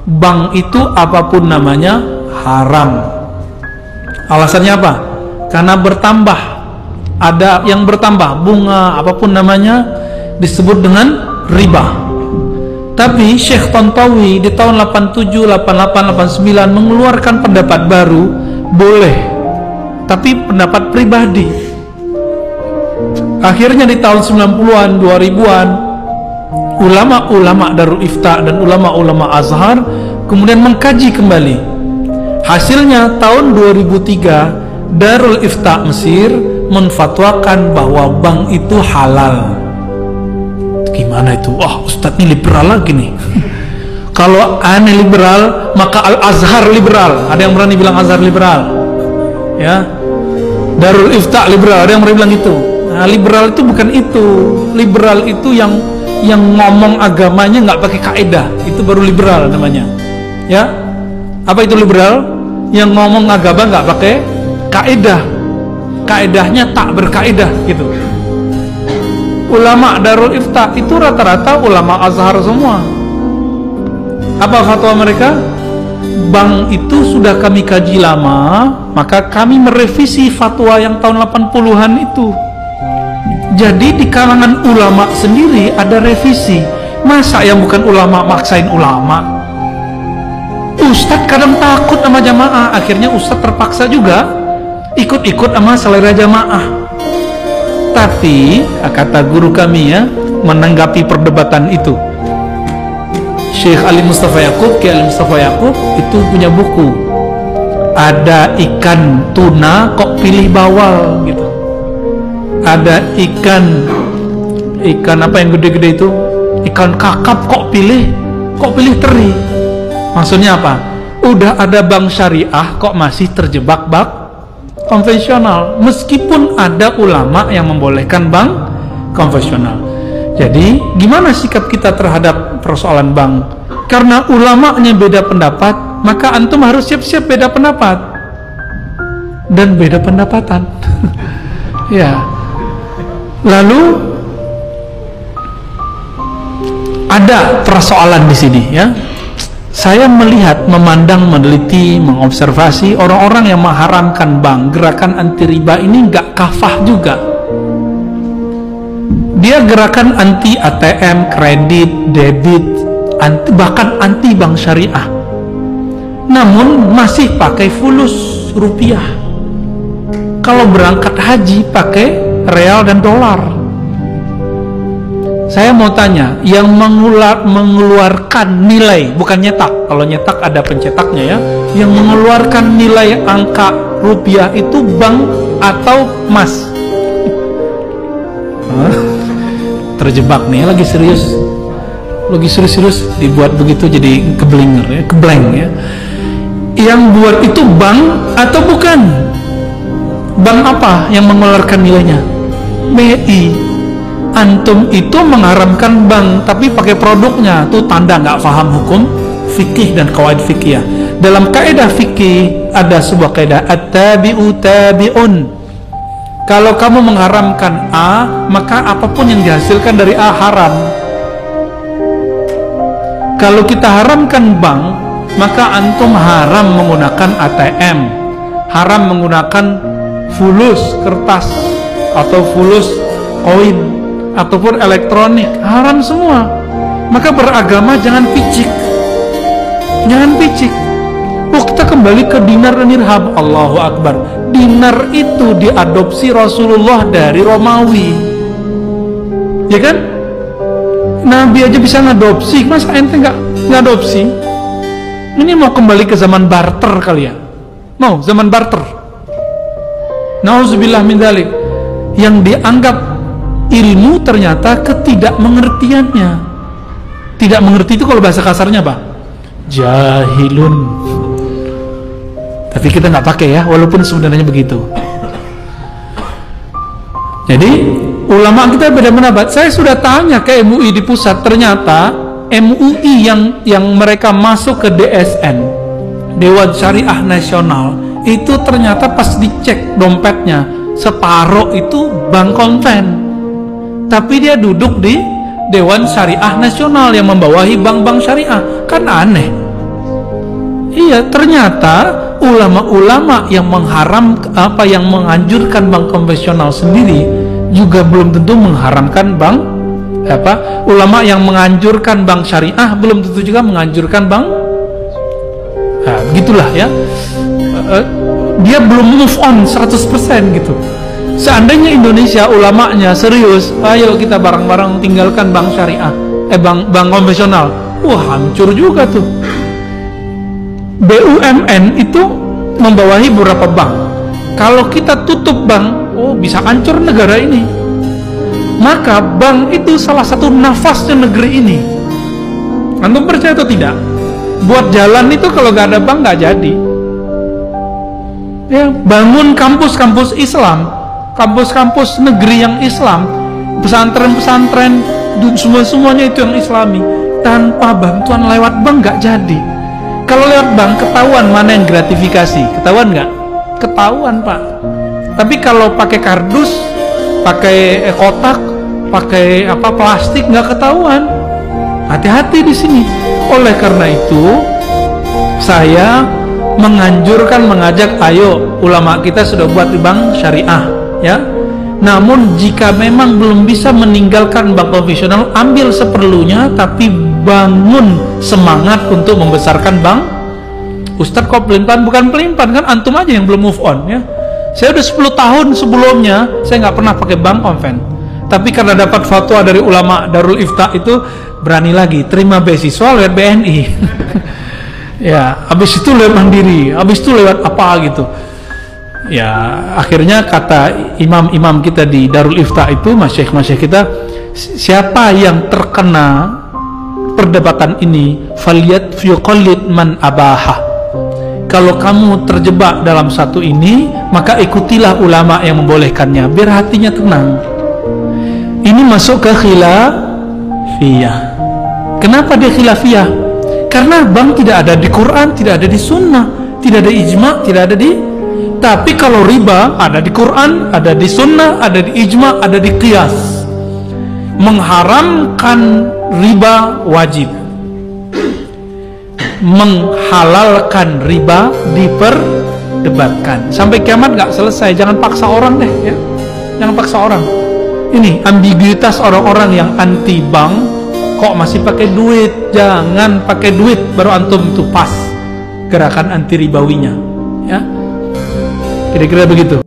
bank itu apapun namanya haram. Alasannya apa? Karena bertambah, ada yang bertambah, bunga apapun namanya disebut dengan riba. Tapi Syekh Tantawi di tahun 87, 88, 89 mengeluarkan pendapat baru, boleh, tapi pendapat pribadi. Akhirnya di tahun 90-an, 2000-an, ulama-ulama Darul Ifta dan ulama-ulama Azhar kemudian mengkaji kembali. Hasilnya tahun 2003 Darul Ifta Mesir menfatwakan bahwa bank itu halal. Gimana itu? Wah, Ustadz ini liberal lagi nih. Kalau aneh liberal, maka Al-Azhar liberal. Ada yang berani bilang Azhar liberal? Ya. Darul Ifta liberal, ada yang berani bilang itu. Nah, liberal itu bukan itu. Liberal itu yang ngomong agamanya nggak pakai kaidah, itu baru liberal namanya. Ya, apa itu liberal? Yang ngomong agama nggak pakai kaidah, kaidahnya tak berkaidah gitu. Ulama Darul Ifta itu rata-rata ulama Azhar semua. Apa fatwa mereka? Bank itu sudah kami kaji lama, maka kami merevisi fatwa yang tahun 80-an itu. Jadi di kalangan ulama sendiri ada revisi. Masa yang bukan ulama maksain ulama? Ustadz kadang takut sama jamaah, akhirnya Ustadz terpaksa juga ikut-ikut sama selera jamaah. Tapi kata guru kami ya, menanggapi perdebatan itu, Syekh Ali Mustafa Yaqub, Kiai Ali Mustafa Yaqub itu punya buku, ada ikan tuna kok pilih bawal gitu. Ada ikan apa yang gede-gede itu, ikan kakap kok pilih teri. Maksudnya apa? Udah ada bank syariah kok masih terjebak bank konvensional, meskipun ada ulama yang membolehkan bank konvensional. Jadi gimana sikap kita terhadap persoalan bank? Karena ulamanya beda pendapat, maka antum harus siap-siap beda pendapat dan beda pendapatan. Ya. Lalu ada persoalan di sini ya. Saya melihat, memandang, meneliti, mengobservasi orang-orang yang mengharamkan bank, gerakan anti riba ini nggak kafah juga. Dia gerakan anti ATM, kredit, debit, bahkan anti bank syariah. Namun masih pakai fulus rupiah. Kalau berangkat haji pakai real dan dolar. Saya mau tanya, yang mengeluarkan nilai, bukan nyetak, kalau nyetak ada pencetaknya ya, yang mengeluarkan nilai angka rupiah itu bank atau emas? Terjebak nih, lagi serius dibuat begitu jadi keblinger ya, keblank ya. Yang buat itu bank atau bukan? Bank apa yang mengeluarkan nilainya? BI. Antum itu mengharamkan bank tapi pakai produknya, tuh tanda nggak paham hukum fikih dan qawaid fikih. Dalam kaidah fikih ada sebuah kaidah at-tabi'u tabi'un. Kalau kamu mengharamkan A, maka apapun yang dihasilkan dari A haram. Kalau kita haramkan bank, maka antum haram menggunakan ATM, haram menggunakan fulus kertas atau fulus koin ataupun elektronik, haram semua. Maka beragama jangan picik, kita kembali ke dinar dan dirham. Allahu Akbar. Dinar itu diadopsi Rasulullah dari Romawi, ya kan? Nabi aja bisa ngadopsi, masa ente nggak ngadopsi? Ini mau kembali ke zaman barter kali ya? Mau zaman barter? Nauzubillah min dzalik. Yang dianggap ilmu ternyata ketidakmengertiannya. Tidak mengerti itu kalau bahasa kasarnya apa? Jahilun. Tapi kita nggak pakai ya, walaupun sebenarnya begitu. Jadi ulama kita beda pendapat. Saya sudah tanya ke MUI di pusat, ternyata MUI yang mereka masuk ke DSN, Dewan Syariah Nasional, itu ternyata pas dicek dompetnya separuh itu bank konven. Tapi dia duduk di Dewan Syariah Nasional yang membawahi bank-bank syariah. Kan aneh. Iya, ternyata ulama-ulama yang yang menganjurkan bank konvensional sendiri juga belum tentu mengharamkan bank ulama yang menganjurkan bank syariah belum tentu juga menganjurkan bank. Nah, begitulah ya. Dia belum move on 100% gitu. Seandainya Indonesia ulamanya serius, ayo kita bareng-bareng tinggalkan bank syariah, bank konvensional, wah hancur juga tuh. BUMN itu membawahi beberapa bank. Kalau kita tutup bank, oh bisa hancur negara ini. Maka bank itu salah satu nafasnya negeri ini. Antum percaya atau tidak? Buat jalan itu kalau nggak ada bank nggak jadi. Ya, bangun kampus-kampus Islam, kampus-kampus negeri yang Islam, pesantren-pesantren, semuanya itu yang Islami. Tanpa bantuan lewat bank nggak jadi. Kalau lewat bank ketahuan mana yang gratifikasi, ketahuan nggak? Ketahuan Pak. Tapi kalau pakai kardus, pakai kotak, pakai plastik nggak ketahuan. Hati-hati di sini. Oleh karena itu, saya mengajak, ayo ulama kita sudah buat di bank syariah, ya. Namun jika memang belum bisa meninggalkan bank konvensional, ambil seperlunya, tapi bangun semangat untuk membesarkan bank. Ustadz kok pelin-pelan? Bukan pelin-pelan, kan antum aja yang belum move on ya. Saya udah 10 tahun sebelumnya saya nggak pernah pakai bank konven, tapi karena dapat fatwa dari ulama Darul Ifta itu berani lagi terima beasiswa lewat BNI. Ya, habis itu lewat Mandiri, habis itu lewat apa gitu. Ya, akhirnya kata imam-imam kita di Darul Ifta itu, masyayikh kita, siapa yang terkena perdebatan ini, faliyat yuqallid man abaha. Kalau kamu terjebak dalam satu ini, maka ikutilah ulama yang membolehkannya, biar hatinya tenang. Ini masuk ke khilafiyah. Kenapa dia khilafiyah? Karena bank tidak ada di Quran, tidak ada di sunnah, tidak ada ijma, tidak ada di. Tapi kalau riba ada di Quran, ada di sunnah, ada di ijma, ada di qiyas. Mengharamkan riba wajib, menghalalkan riba diperdebatkan. Sampai kiamat nggak selesai. Jangan paksa orang deh ya. Jangan paksa orang. Ini ambiguitas orang-orang yang anti bank. Kok masih pakai duit? Jangan pakai duit baru antum itu pas gerakan anti ribawinya ya. Kira-kira begitu.